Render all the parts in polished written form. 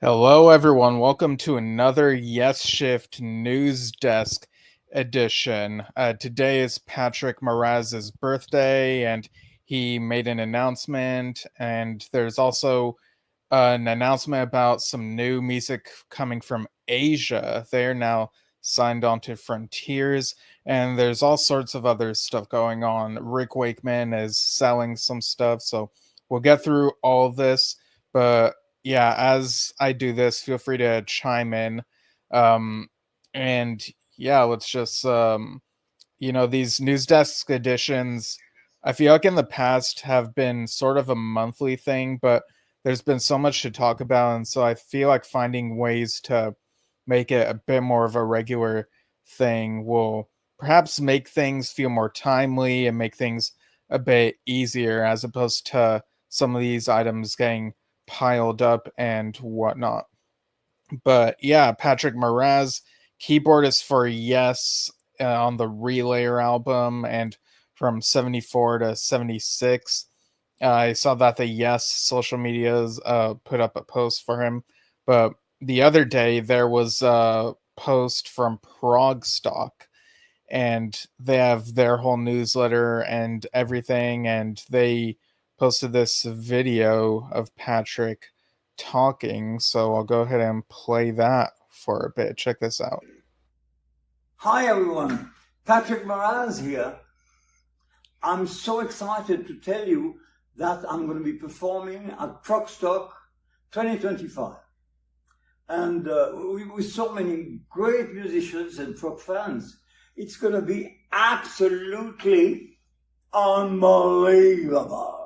Hello, everyone. Welcome to another Yesshift News Desk Edition. Today is Patrick Moraz's birthday, and he made an announcement. And there's also an announcement about some new music coming from Asia. They're now signed on to Frontiers, and there's all sorts of other stuff going on. Rick Wakeman is selling some stuff, so we'll get through all of this. But yeah, as I do this, feel free to chime in. Um, and yeah, let's just these news desk editions, I feel like in the past have been sort of a monthly thing, but there's been so much to talk about, and so I feel like finding ways to make it a bit more of a regular thing will perhaps make things feel more timely and make things a bit easier, as opposed to some of these items getting piled up and whatnot. But yeah, Patrick Moraz, keyboardist for Yes, on the Relayer album, and from 74 to 76. I saw that the Yes social medias put up a post for him. But the other day, there was a post from ProgStock, and they have their whole newsletter and everything, and they posted this video of Patrick talking, so I'll go ahead and play that for a bit. Check this out. Hi everyone, Patrick Moraz here. I'm so excited to tell you that I'm going to be performing at ProgStock 2025. And with so many great musicians and prog fans, it's going to be absolutely unbelievable.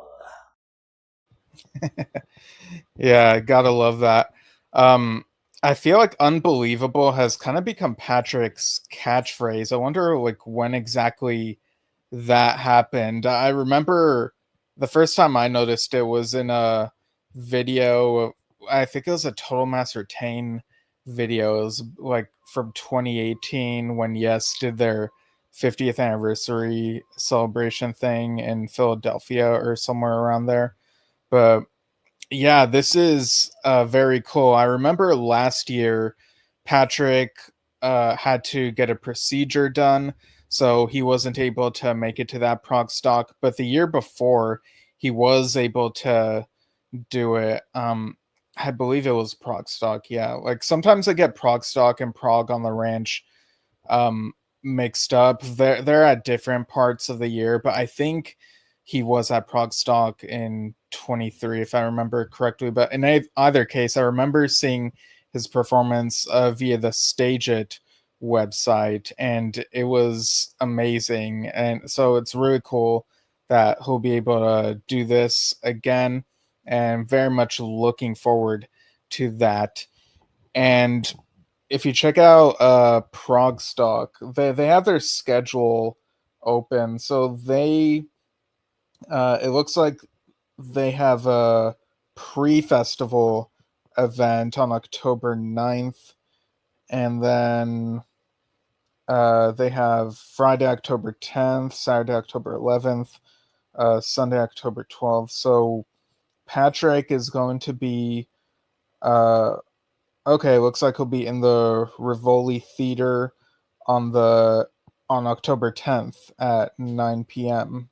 Yeah, gotta love that. I feel like unbelievable has kind of become Patrick's catchphrase. I wonder like when exactly that happened. I remember the first time I noticed it was in a video. I think it was a Total Master Tane video. It was like from 2018 when Yes did their 50th anniversary celebration thing in Philadelphia or somewhere around there. But yeah, this is very cool. I remember last year, Patrick had to get a procedure done, so he wasn't able to make it to that ProgStock. But the year before, he was able to do it. I believe it was ProgStock. Yeah, like sometimes I get ProgStock and Prog on the Ranch um, mixed up. They're at different parts of the year, but I think he was at ProgStock in 23, if I remember correctly. But in either case, I remember seeing his performance via the Stage It website, and it was amazing. And so it's really cool that he'll be able to do this again, and very much looking forward to that. And if you check out ProgStock, they have their schedule open, so they it looks like they have a pre-festival event on October 9th, and then they have Friday, October 10th, Saturday, October 11th, Sunday, October 12th. So Patrick is going to be okay, looks like he'll be in the Rivoli Theater on October 10th at 9 p.m.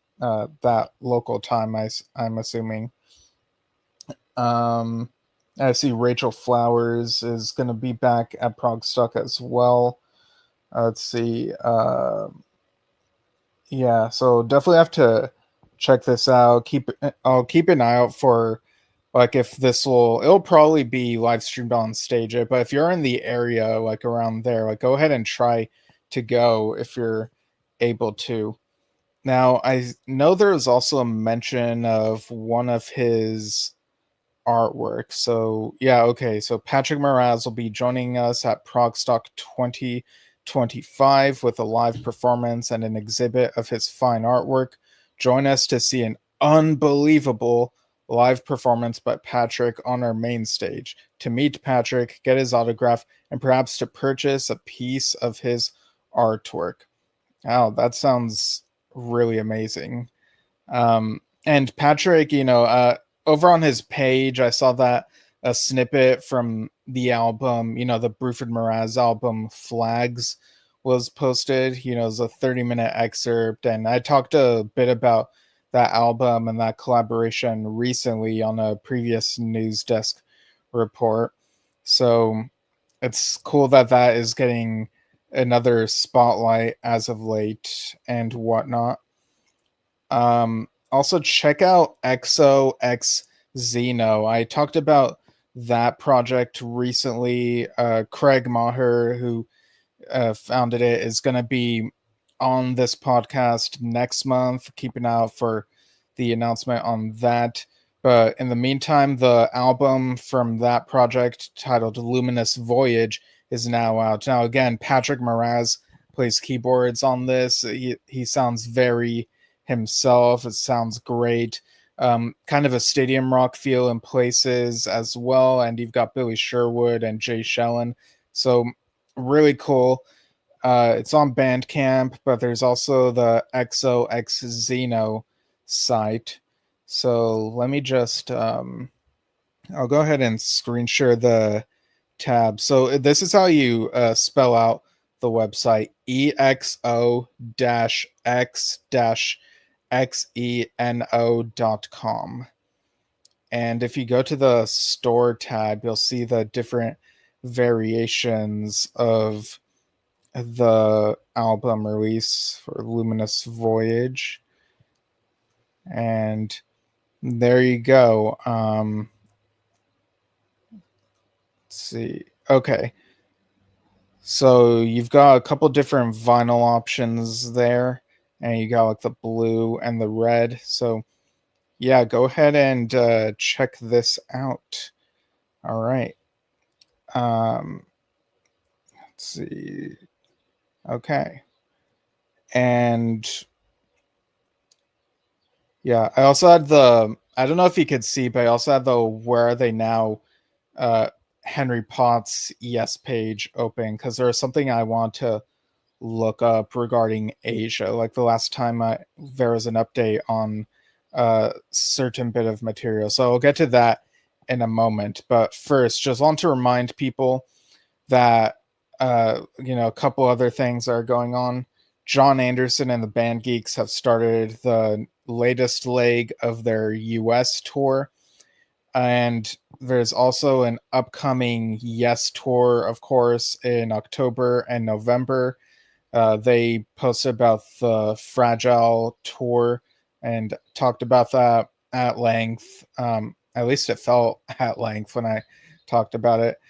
That local time, I'm assuming. I see Rachel Flowers is going to be back at ProgStock as well. Let's see. Yeah, so definitely have to check this out. I'll keep an eye out for like if it'll probably be live streamed on Stage It, but if you're in the area like around there, like go ahead and try to go if you're able to. Now, I know there was also a mention of one of his artwork. So, yeah, okay. So, Patrick Moraz will be joining us at ProgStock 2025 with a live performance and an exhibit of his fine artwork. Join us to see an unbelievable live performance by Patrick on our main stage. To meet Patrick, get his autograph, and perhaps to purchase a piece of his artwork. Wow, that sounds really amazing. And Patrick, over on his page, I saw that a snippet from the album, the Bruford Moraz album Flags was posted. It's a 30-minute excerpt, and I talked a bit about that album and that collaboration recently on a previous news desk report. So it's cool that that is getting another spotlight as of late and whatnot. Also check out XOX Xeno. I talked about that project recently. Craig Maher, who founded it, is going to be on this podcast next month. Keep an eye out for the announcement on that. But in the meantime, the album from that project titled Luminous Voyage is now out. Now, again, Patrick Moraz plays keyboards on this. He sounds very himself. It sounds great. Kind of a stadium rock feel in places as well. And you've got Billy Sherwood and Jay Shellen. So really cool. It's on Bandcamp, but there's also the XOX Xeno site. So let me just, I'll go ahead and screen share the tab. So this is how you spell out the website: exo-x-xeno.com. And if you go to the store tab, you'll see the different variations of the album release for Luminous Voyage. And there you go. Let's see. Okay. So you've got a couple different vinyl options there, and you got like the blue and the red. So yeah, go ahead and check this out. All right. Let's see. Okay. And yeah, I also had I don't know if you could see, but I also had the Where Are They Now Henry Potts Yes page open, because there was something I want to look up regarding Asia. Like the last time there was an update on a certain bit of material. So I'll get to that in a moment. But first, just want to remind people that, a couple other things are going on. John Anderson and the Band Geeks have started the latest leg of their US tour. And there's also an upcoming Yes tour, of course, in October and November. They posted about the Fragile tour and talked about that at length. At least it felt at length when I talked about it.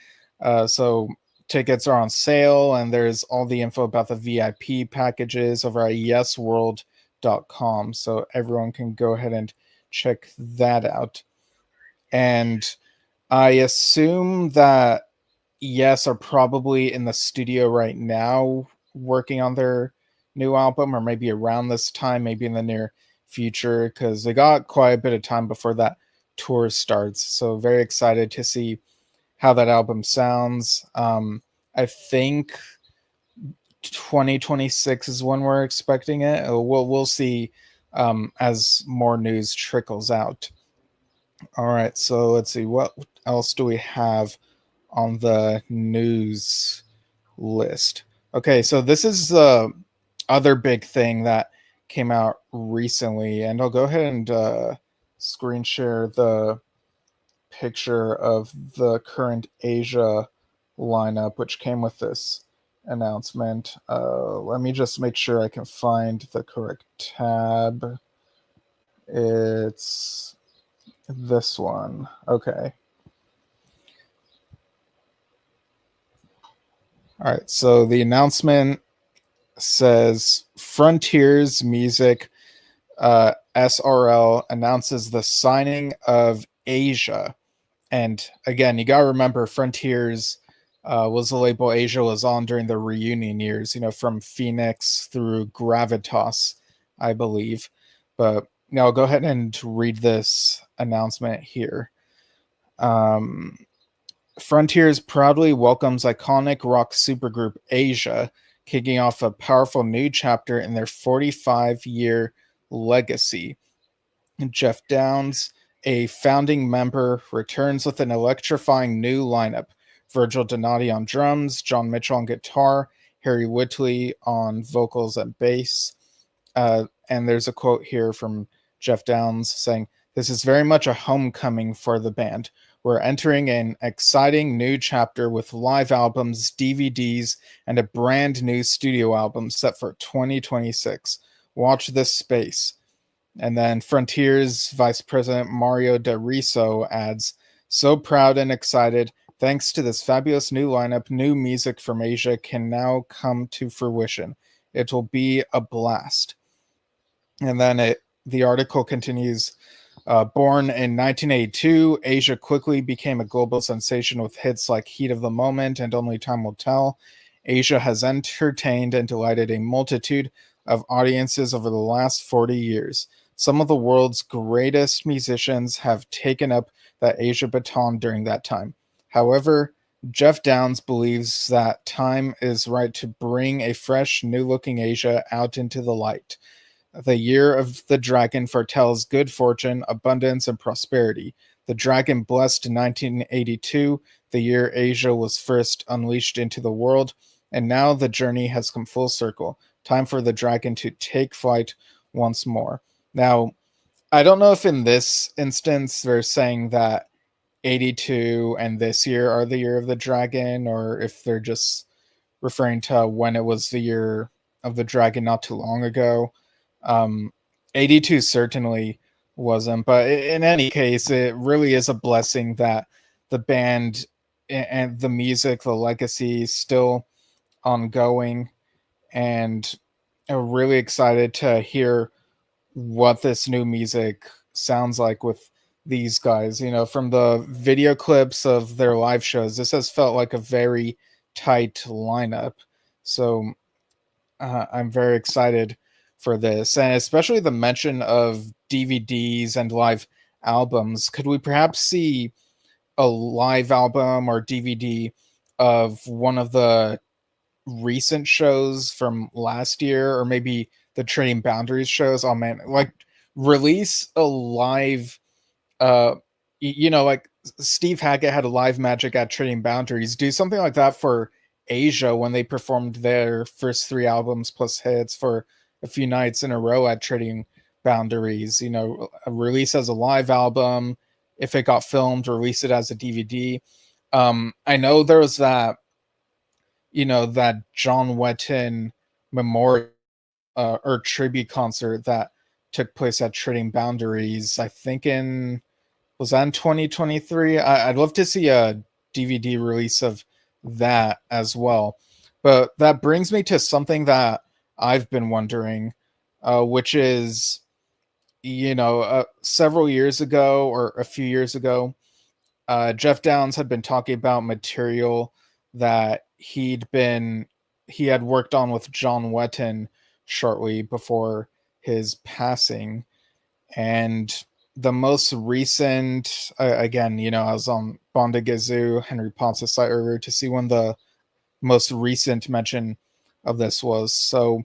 So tickets are on sale, and there's all the info about the VIP packages over at yesworld.com. So everyone can go ahead and check that out. And I assume that Yes are probably in the studio right now working on their new album, or maybe around this time, maybe in the near future, because they got quite a bit of time before that tour starts. So very excited to see how that album sounds. I think 2026 is when we're expecting it. We'll see as more news trickles out. All right, so let's see, what else do we have on the news list? Okay, so this is the other big thing that came out recently, and I'll go ahead and screen share the picture of the current Asia lineup, which came with this announcement. Let me just make sure I can find the correct tab. It's this one. Okay. All right. So the announcement says Frontiers Music SRL announces the signing of Asia. And again, you got to remember Frontiers was the label Asia was on during the reunion years, from Phoenix through Gravitas, I believe. But now I'll go ahead and read this announcement here. Frontiers proudly welcomes iconic rock supergroup Asia, kicking off a powerful new chapter in their 45-year legacy. Jeff Downs, a founding member, returns with an electrifying new lineup. Virgil Donati on drums, John Mitchell on guitar, Harry Whitley on vocals and bass. And there's a quote here from Jeff Downs saying, "This is very much a homecoming for the band. We're entering an exciting new chapter with live albums, DVDs, and a brand new studio album set for 2026. Watch this space." And then Frontiers Vice President Mario DeRiso adds, "So proud and excited. Thanks to this fabulous new lineup, new music from Asia can now come to fruition. It will be a blast." And then the article continues, born in 1982, Asia quickly became a global sensation with hits like Heat of the Moment and Only Time Will Tell. Asia has entertained and delighted a multitude of audiences over the last 40 years. Some of the world's greatest musicians have taken up that Asia baton during that time. However, Jeff Downs believes that time is right to bring a fresh, new-looking Asia out into the light. The year of the dragon foretells good fortune, abundance, and prosperity. The dragon blessed 1982, the year Asia was first unleashed into the world, and now the journey has come full circle. Time for the dragon to take flight once more. Now, I don't know if in this instance they're saying that 82 and this year are the year of the dragon, or if they're just referring to when it was the year of the dragon not too long ago. 82 certainly wasn't, but in any case, it really is a blessing that the band and the music, the legacy is still ongoing, and I'm really excited to hear what this new music sounds like with these guys. You know, from the video clips of their live shows, this has felt like a very tight lineup. So I'm very excited for this, and especially the mention of DVDs and live albums. Could we perhaps see a live album or DVD of one of the recent shows from last year, or maybe the Trading Boundaries shows? Oh man, like release a live, like Steve Hackett had a live Magic at Trading Boundaries. Do something like that for Asia when they performed their first 3 albums plus hits for a few nights in a row at Trading Boundaries. You know, a release as a live album. If it got filmed, release it as a DVD. I know there was that, that John Wetton memorial or tribute concert that took place at Trading Boundaries. I think was that in 2023? I'd love to see a DVD release of that as well. But that brings me to something that I've been wondering, which is, several years ago or a few years ago, Jeff Downs had been talking about material that he had worked on with John Wetton shortly before his passing. And the most recent, again, I was on Bondagazoo, Henry Potts' site earlier to see when the most recent mention of this was. So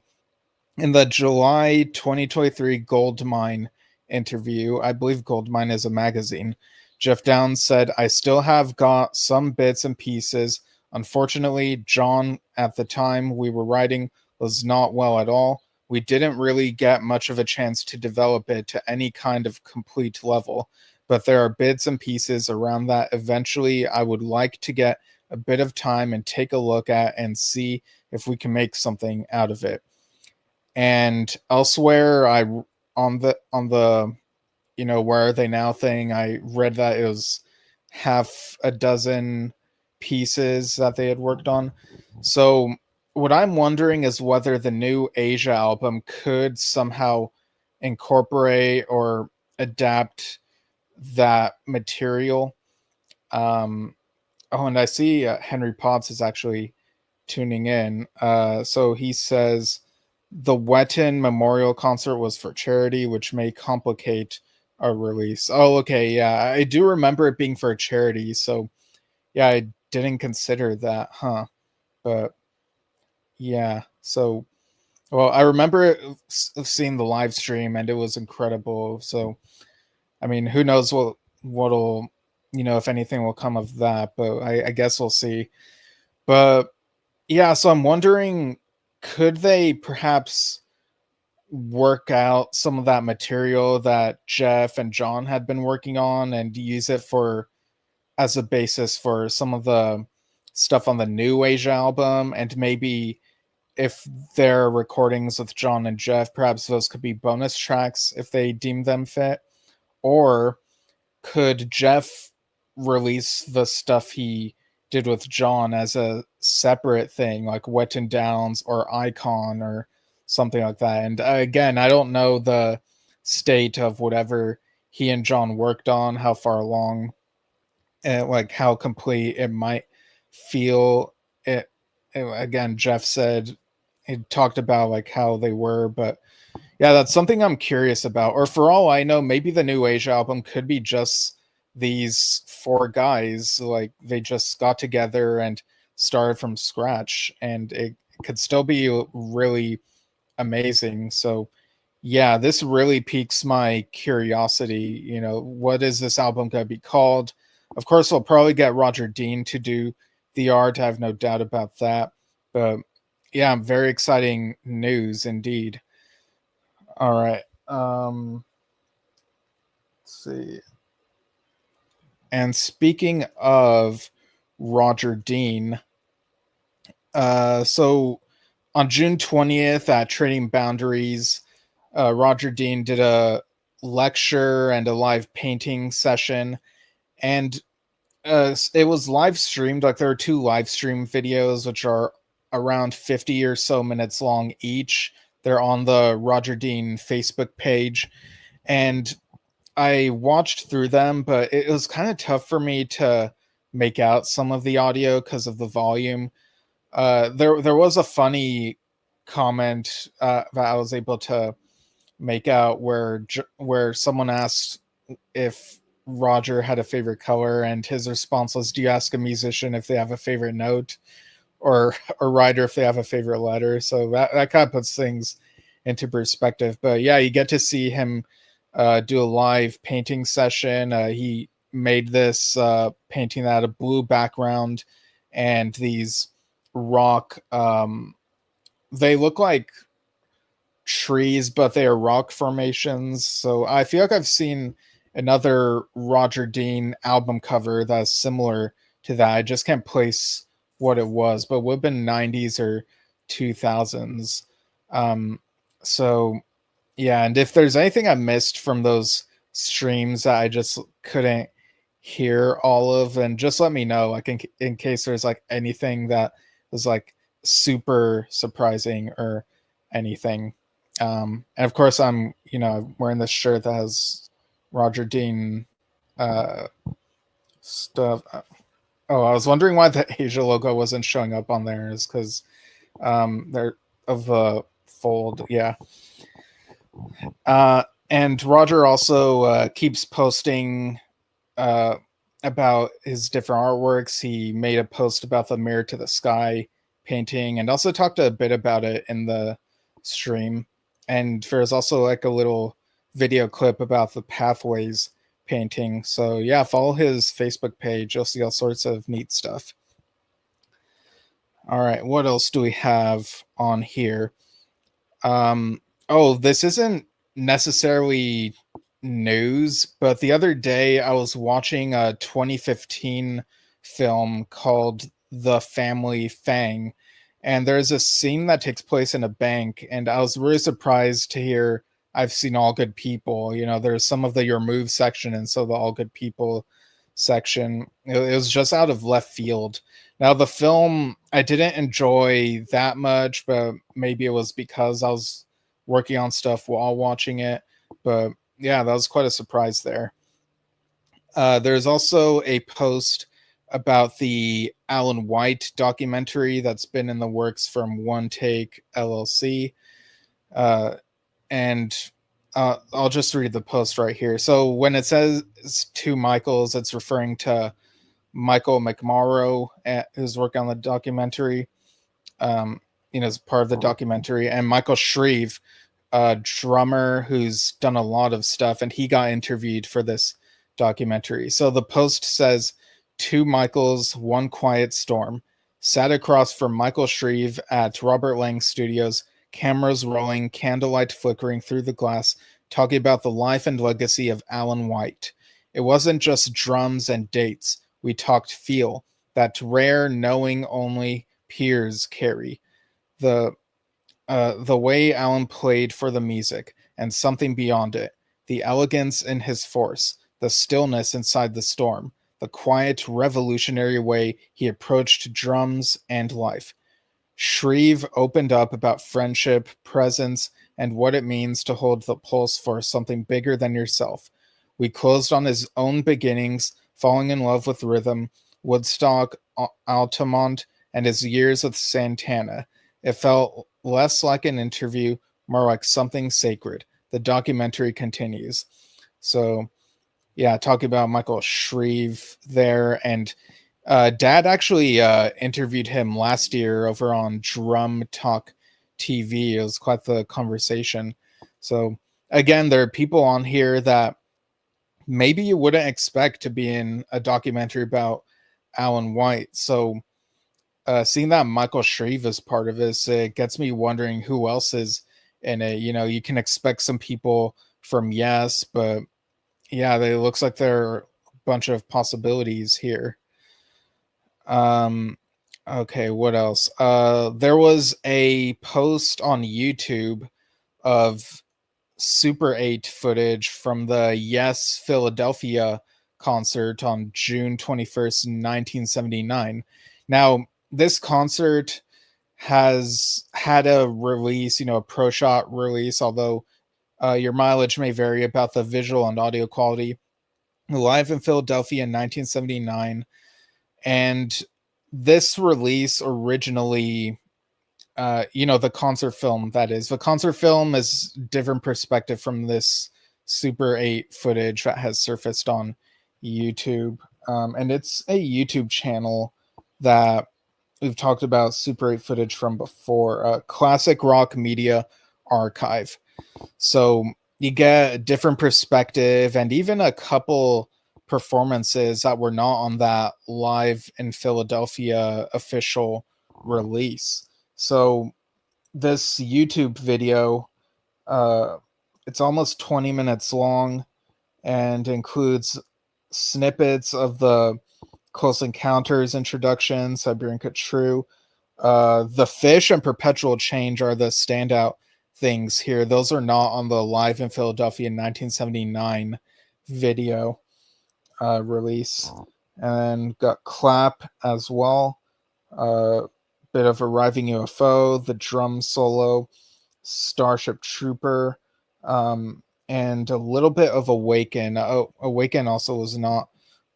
in the July 2023 Goldmine interview, I believe Goldmine is a magazine, Jeff Downs said, "I still have got some bits and pieces. Unfortunately, John, at the time we were writing, was not well at all. We didn't really get much of a chance to develop it to any kind of complete level, but there are bits and pieces around that eventually I would like to get a bit of time and take a look at and see if we can make something out of it." And elsewhere, on the Where Are They Now thing, I read that it was half a dozen pieces that they had worked on. So what I'm wondering is whether the new Asia album could somehow incorporate or adapt that material. And I see Henry Potts is actually tuning in. So he says the Wetton Memorial Concert was for charity, which may complicate a release. Oh, okay, yeah, I do remember it being for a charity. So yeah, I didn't consider that, huh? But yeah, so well, I remember seeing the live stream and it was incredible. So I mean, who knows what'll if anything will come of that, but I guess we'll see. But yeah, so I'm wondering, could they perhaps work out some of that material that Jeff and John had been working on and use it for as a basis for some of the stuff on the new Asia album, and maybe if they're recordings with John and Jeff, perhaps those could be bonus tracks if they deem them fit. Or could Jeff release the stuff he did with John as a separate thing, like Wet and Downs or Icon or something like that? And again, I don't know the state of whatever he and John worked on, how far along, and like how complete it might feel. Again, Jeff said he talked about like how they were, but yeah, that's something I'm curious about. Or for all I know, maybe the new Asia album could be just these four guys, like they just got together and started from scratch, and it could still be really amazing. So yeah, this really piques my curiosity. What is this album going to be called? Of course, we'll probably get Roger Dean to do the art. I have no doubt about that. But yeah, very exciting news indeed. All right. Let's see. And speaking of Roger Dean, so on June 20th at Trading Boundaries, Roger Dean did a lecture and a live painting session, and it was live streamed. Like there are two live stream videos, which are around 50 or so minutes long each. They're on the Roger Dean Facebook page, and I watched through them, but it was kind of tough for me to make out some of the audio because of the volume. There was a funny comment that I was able to make out where someone asked if Roger had a favorite color, and his response was, "Do you ask a musician if they have a favorite note, or a writer if they have a favorite letter?" So that kind of puts things into perspective. But yeah, you get to see him do a live painting session. He made this painting that had a blue background and these rock. They look like trees, but they are rock formations. So I feel like I've seen another Roger Dean album cover that's similar to that. I just can't place what it was, but it would have been 90s or 2000s. So yeah, and if there's anything I missed from those streams that I just couldn't hear all of, then just let me know. Like in case there's like anything that was like super surprising or anything. And of course, I'm wearing this shirt that has Roger Dean stuff. Oh, I was wondering why the Asia logo wasn't showing up on there. Is because they're of the fold. Yeah. And Roger also keeps posting about his different artworks. He made a post about the Mirror to the Sky painting, and also talked a bit about it in the stream. And there's also like a little video clip about the Pathways painting. So yeah, follow his Facebook page. You'll see all sorts of neat stuff. All right, what else do we have on here? This isn't necessarily news, but the other day I was watching a 2015 film called The Family Fang, and there's a scene that takes place in a bank, and I was really surprised to hear I've seen All Good People. There's some of the Your Move section and so the All Good People section. It was just out of left field. Now, the film I didn't enjoy that much, but maybe it was because I was working on stuff while watching it. But yeah, that was quite a surprise there. There's also a post about the Alan White documentary that's been in the works from One Take LLC. And I'll just read the post right here. So when it says two Michaels, it's referring to Michael McMorrow, who's working on the documentary, as part of the documentary, and Michael Shreve, a drummer who's done a lot of stuff, and he got interviewed for this documentary. So the post says, two Michaels, one quiet storm. Sat across from Michael Shreve at Robert Lang Studios, cameras rolling, candlelight flickering through the glass, talking about the life and legacy of Alan White. It wasn't just drums and dates. We talked feel, that rare knowing only peers carry. The the way Alan played for the music, and something beyond it. The elegance in his force, the stillness inside the storm, the quiet, revolutionary way he approached drums and life. Shreve opened up about friendship, presence, and what it means to hold the pulse for something bigger than yourself. We closed on his own beginnings, falling in love with rhythm, Woodstock, Altamont, and his years with Santana. It felt less like an interview, more like something sacred. The documentary continues. So, yeah, talking about Michael Shreve there. And Dad actually interviewed him last year over on Drum Talk TV. It was quite the conversation. So, again, there are people on here that maybe you wouldn't expect to be in a documentary about Alan White. So, seeing that Michael Shreve is part of this, it gets me wondering who else is in it. You know, you can expect some people from Yes, but yeah, it looks like there are a bunch of possibilities here. Okay, what else? There was a post on YouTube of Super 8 footage from the Yes Philadelphia concert on June 21st, 1979. Now, this concert has had a release, a pro shot release, although your mileage may vary about the visual and audio quality. Live in Philadelphia in 1979. And this release originally, the concert film, that is. The concert film is different perspective from this Super 8 footage that has surfaced on YouTube. And it's a YouTube channel that we've talked about Super 8 footage from before, Classic Rock Media Archive. So you get a different perspective and even a couple performances that were not on that Live in Philadelphia official release. So this YouTube video, it's almost 20 minutes long and includes snippets of the Close Encounters introduction, Siberian Cut True. The Fish and Perpetual Change are the standout things here. Those are not on the Live in Philadelphia in 1979 video release. And got Clap as well. Bit of Arriving UFO, the drum solo, Starship Trooper, and a little bit of Awaken. Awaken also was not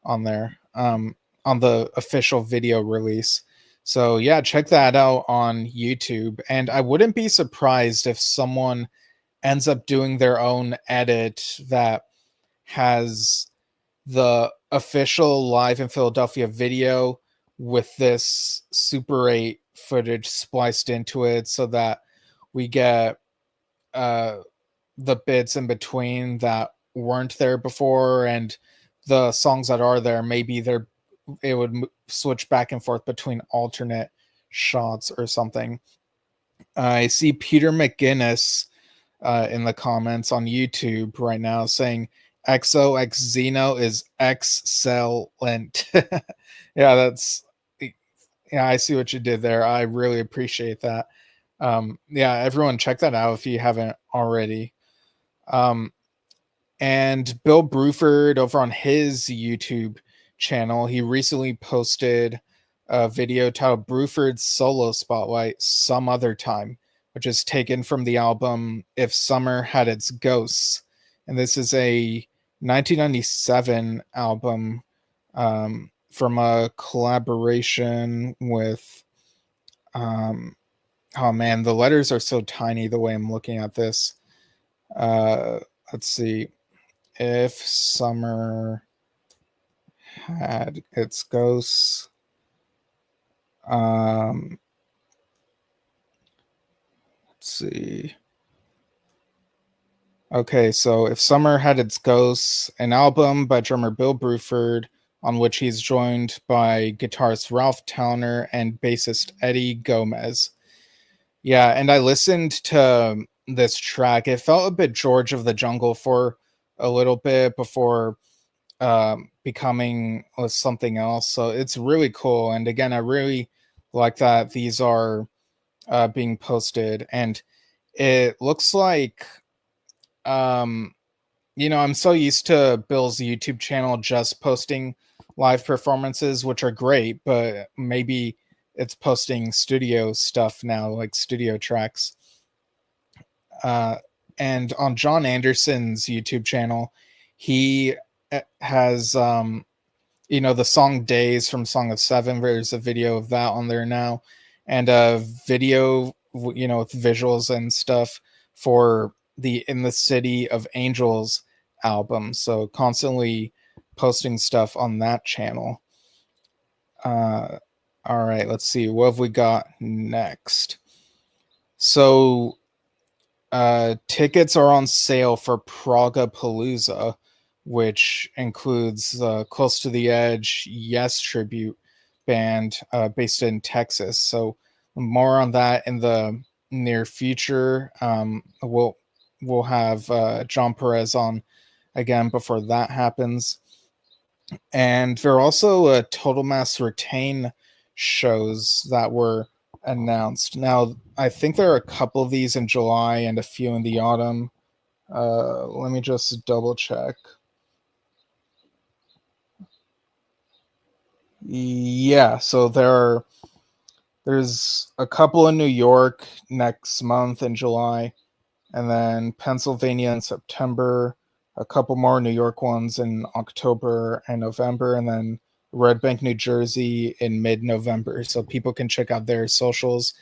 on there, on the official video release. So yeah, check that out on YouTube. And I wouldn't be surprised if someone ends up doing their own edit that has the official Live in Philadelphia video with this Super 8 footage spliced into it so that we get the bits in between that weren't there before, and the songs that are there, maybe it would switch back and forth between alternate shots or something. I see Peter McGinnis in the comments on YouTube right now saying XOX Xeno is excellent. Yeah, I see what you did there. I really appreciate that. Yeah, everyone check that out if you haven't already. And Bill Bruford over on his YouTube channel, he recently posted a video titled Bruford's Solo Spotlight Some Other Time, which is taken from the album If Summer Had Its Ghosts. And this is a 1997 album from a collaboration with, oh man, the letters are so tiny the way I'm looking at this. Let's see. If Summer Had Its Ghosts. Let's see. Okay, so If Summer Had Its Ghosts, an album by drummer Bill Bruford, on which he's joined by guitarist Ralph Towner and bassist Eddie Gomez. Yeah, and I listened to this track. It felt a bit George of the Jungle for a little bit before becoming something else. So it's really cool. And again, I really like that these are being posted. And it looks like, um, I'm so used to Bill's YouTube channel just posting live performances, which are great, but maybe it's posting studio stuff now, like studio tracks. Uh, and on John Anderson's YouTube channel, he has the song Days from Song of Seven. There's a video of that on there now, and a video with visuals and stuff for the In the City of Angels album. So constantly posting stuff on that channel. All right, let's see, what have we got next. So tickets are on sale for Progapalooza, which includes Close to the Edge, Yes tribute band based in Texas. So more on that in the near future. We'll have John Perez on again before that happens. And there are also Total Mass Retain shows that were announced. Now, I think there are a couple of these in July and a few in the autumn. Let me just double check. Yeah, so there's a couple in New York next month in July, and then Pennsylvania in September, a couple more New York ones in October and November, and then Red Bank, New Jersey in mid-November. So people can check out their socials.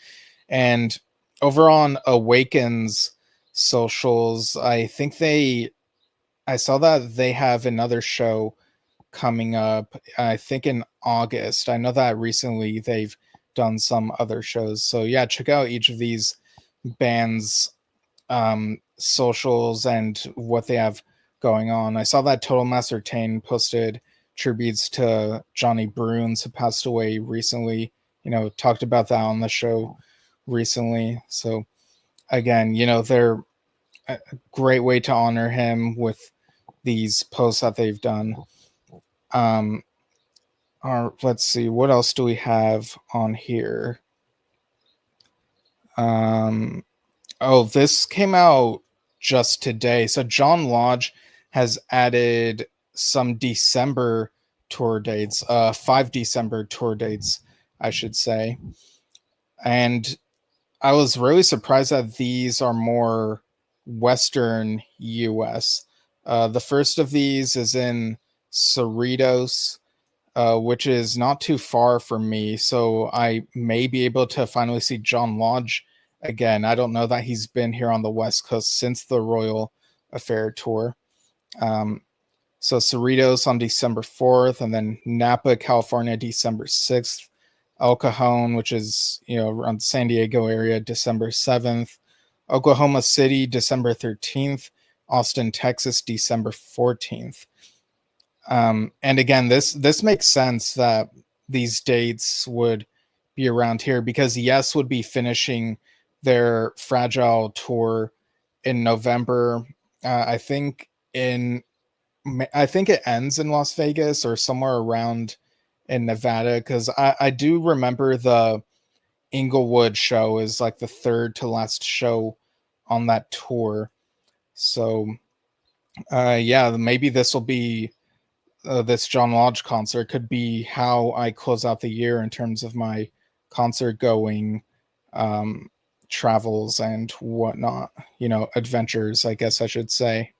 And over on Awaken's socials, I saw that they have another show coming up, I think in August. I know that recently they've done some other shows. So yeah, check out each of these bands' socials and what they have going on. I saw that Total Mass Retain posted tributes to Johnny Bruins, who passed away recently. Talked about that on the show recently. So again, they're a great way to honor him with these posts that they've done. Let's see, what else do we have on here? This came out just today. So John Lodge has added some December tour dates, 5 December tour dates, I should say. And I was really surprised that these are more Western US. The first of these is in Cerritos, which is not too far from me. So I may be able to finally see John Lodge again. I don't know that he's been here on the West Coast since the Royal Affair tour. So Cerritos on December 4th, and then Napa, California, December 6th. El Cajon, which is around San Diego area, December 7th. Oklahoma City, December 13th. Austin, Texas, December 14th. And again, this makes sense that these dates would be around here, because Yes would be finishing their Fragile tour in November. I think it ends in Las Vegas or somewhere around in Nevada, because I do remember the Inglewood show is like the third to last show on that tour. So yeah, maybe this will be this John Lodge concert could be how I close out the year in terms of my concert going travels and whatnot, adventures, I guess I should say.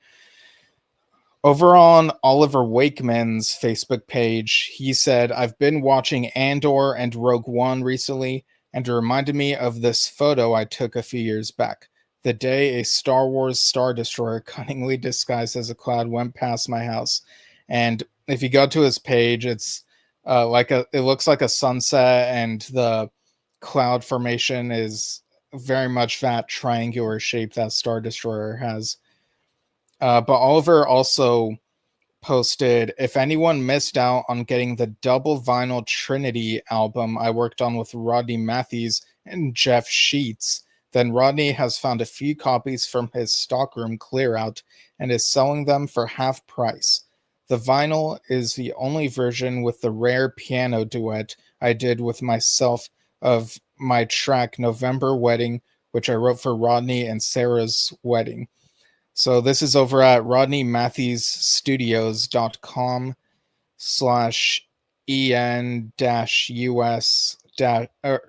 Over on Oliver Wakeman's Facebook page, he said, "I've been watching Andor and Rogue One recently, and it reminded me of this photo I took a few years back. The day a Star Wars Star Destroyer cunningly disguised as a cloud went past my house." And if you go to his page, it's it looks like a sunset, and the cloud formation is very much that triangular shape that Star Destroyer has. But Oliver also posted, if anyone missed out on getting the double vinyl Trinity album I worked on with Rodney Matthews and Jeff Sheets, then Rodney has found a few copies from his stockroom clear out and is selling them for half price. The vinyl is the only version with the rare piano duet I did with myself of my track November Wedding, which I wrote for Rodney and Sarah's wedding. So this is over at rodneymatthewsstudios.com /en-us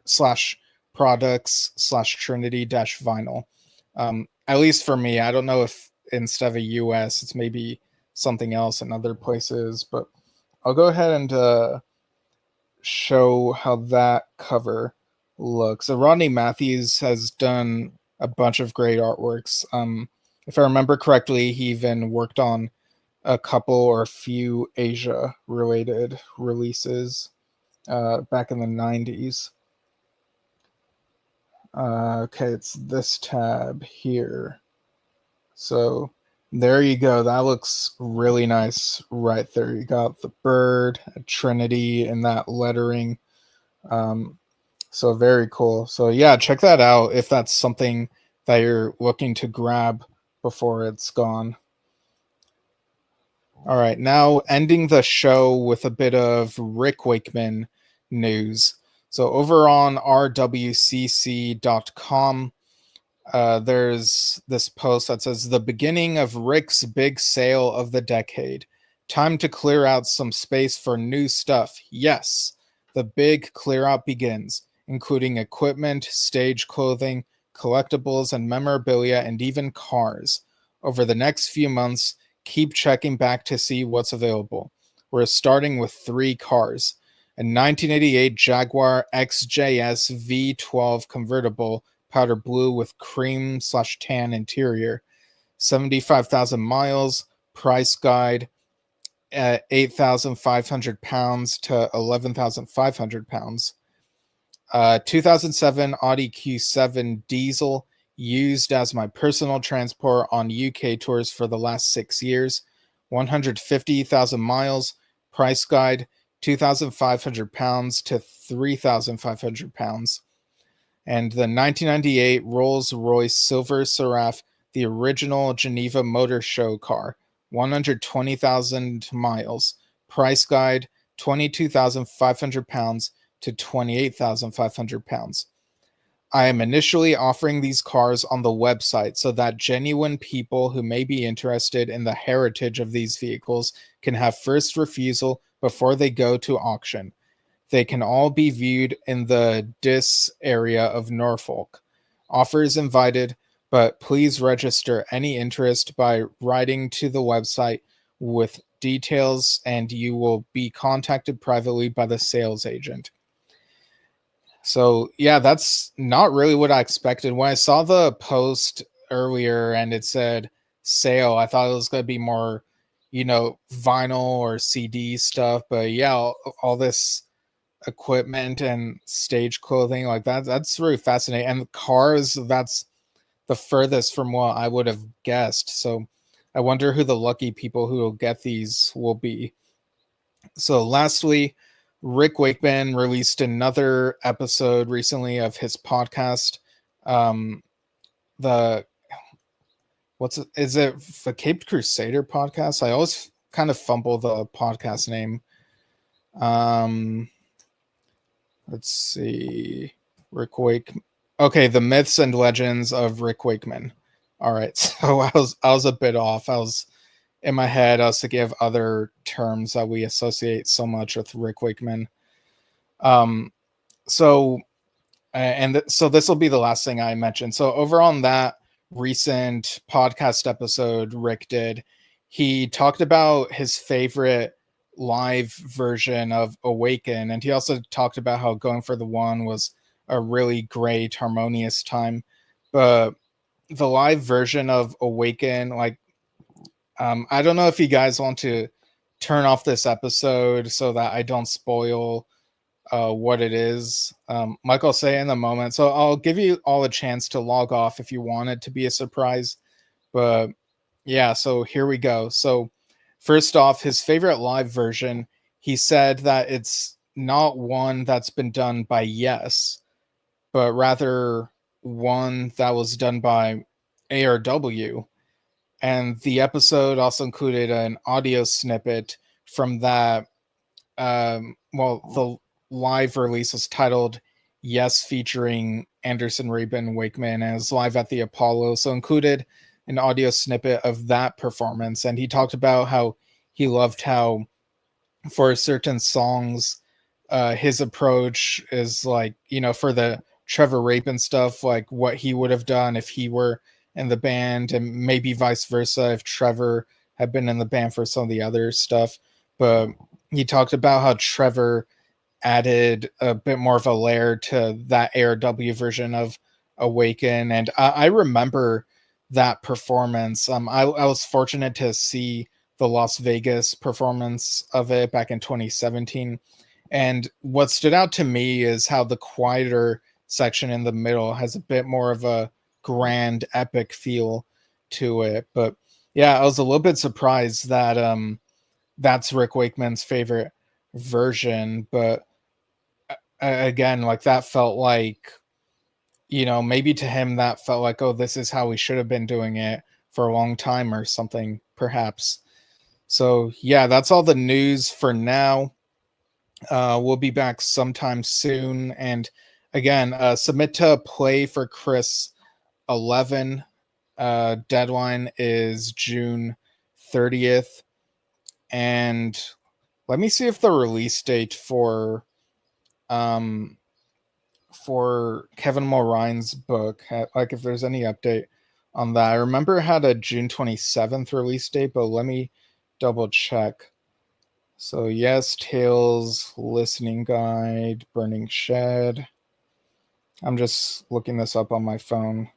slash products /trinity vinyl. At least for me, I don't know if instead of a US, it's maybe something else in other places, but I'll go ahead and show how that cover looks. So Rodney Matthews has done a bunch of great artworks. If I remember correctly, he even worked on a couple or a few Asia related releases back in the 90s. Okay, it's this tab here. So there you go. That looks really nice right there. You got the bird, a Trinity, and that lettering. So very cool. So yeah, check that out if that's something that you're looking to grab before it's gone. All right, now ending the show with a bit of Rick Wakeman news. So over on rwcc.com, there's this post that says, the beginning of Rick's big sale of the decade. Time to clear out some space for new stuff. Yes, the big clear out begins, including equipment, stage clothing, collectibles and memorabilia, and even cars. Over the next few months, keep checking back to see what's available. We're starting with 3 cars. A 1988 Jaguar XJS V12 convertible, powder blue with cream/tan interior, 75,000 miles, price guide at 8,500 pounds to 11,500 pounds. 2007 Audi Q7 diesel, used as my personal transport on UK tours for the last 6 years, 150,000 miles, price guide 2,500 pounds to 3,500 pounds. And the 1998 Rolls-Royce Silver Seraph, the original Geneva Motor Show car, 120,000 miles, price guide 22,500 pounds to 28,500 pounds. I am initially offering these cars on the website so that genuine people who may be interested in the heritage of these vehicles can have first refusal before they go to auction. They can all be viewed in the Dis area of Norfolk. Offers invited, but please register any interest by writing to the website with details and you will be contacted privately by the sales agent. So yeah, that's not really what I expected. When I saw the post earlier and it said sale, I thought it was going to be more, vinyl or CD stuff. But yeah, all this equipment and stage clothing like that's really fascinating. And the cars, that's the furthest from what I would have guessed. So I wonder who the lucky people who will get these will be. So lastly, Rick Wakeman released another episode recently of his podcast. The is it the Caped Crusader podcast? I always kind of fumble the podcast name. Let's see. Rick Wake. Okay, the Myths and Legends of Rick Wakeman. All right, so I was a bit off. I was in my head, I was thinking of other terms that we associate so much with Rick Wakeman. So this will be the last thing I mentioned. So over on that recent podcast episode Rick did, he talked about his favorite live version of Awaken, and he also talked about how Going for the One was a really great, harmonious time. But the live version of Awaken, I don't know if you guys want to turn off this episode so that I don't spoil what it is. Like I'll say in a moment. So I'll give you all a chance to log off if you want it to be a surprise. But Yeah, so here we go. So first off, his favorite live version, he said that it's not one that's been done by Yes, but rather one that was done by ARW. And the episode also included an audio snippet from that. The live release was titled Yes, featuring Anderson, Rabin, Wakeman, and it was live at the Apollo. So included an audio snippet of that performance. And he talked about how he loved how for certain songs, his approach is like, for the Trevor Rabin stuff, like what he would have done if he were in the band, and maybe vice versa if Trevor had been in the band for some of the other stuff. But he talked about how Trevor added a bit more of a layer to that ARW version of Awaken. And I remember that performance. I was fortunate to see the Las Vegas performance of it back in 2017. And what stood out to me is how the quieter section in the middle has a bit more of a grand epic feel to it. But yeah, I was a little bit surprised that that's Rick Wakeman's favorite version. But again, like that felt like, maybe to him that felt like, oh, this is how we should have been doing it for a long time or something, perhaps. So yeah, that's all the news for now. We'll be back sometime soon. And again, submit to play for Chris 11. Deadline is June 30th. And let me see if the release date for Kevin Mulrine's book, like if there's any update on that. I remember it had a June 27th release date, but let me double check. So yes, Tales, Listening Guide, Burning Shed. I'm just looking this up on my phone.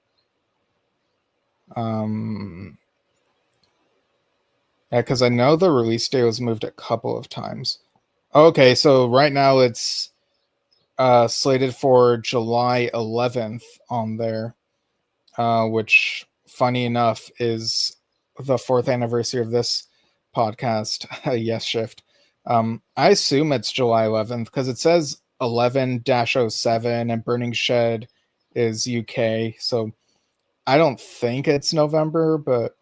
Yeah, because I know the release date was moved a couple of times. Okay, so right now it's slated for July 11th on there, which, funny enough, is the 4th anniversary of this podcast, Yesshift. I assume it's July 11th because it says 11-07 and Burning Shed is UK. So I don't think it's November, but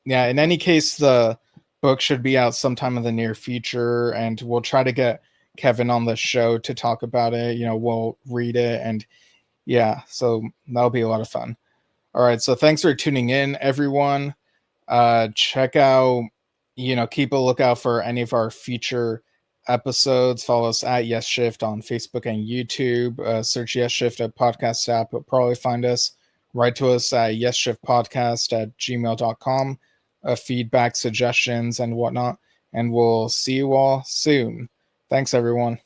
yeah, in any case, the book should be out sometime in the near future, and we'll try to get Kevin on the show to talk about it. We'll read it, and yeah, so that'll be a lot of fun. All right, so thanks for tuning in, everyone. Check out, keep a lookout for any of our future episodes. Follow us at Yesshift on Facebook and YouTube. Search Yesshift at podcast app. You'll probably find us. Write to us at yesshiftpodcast@gmail.com. Feedback, suggestions, and whatnot. And we'll see you all soon. Thanks, everyone.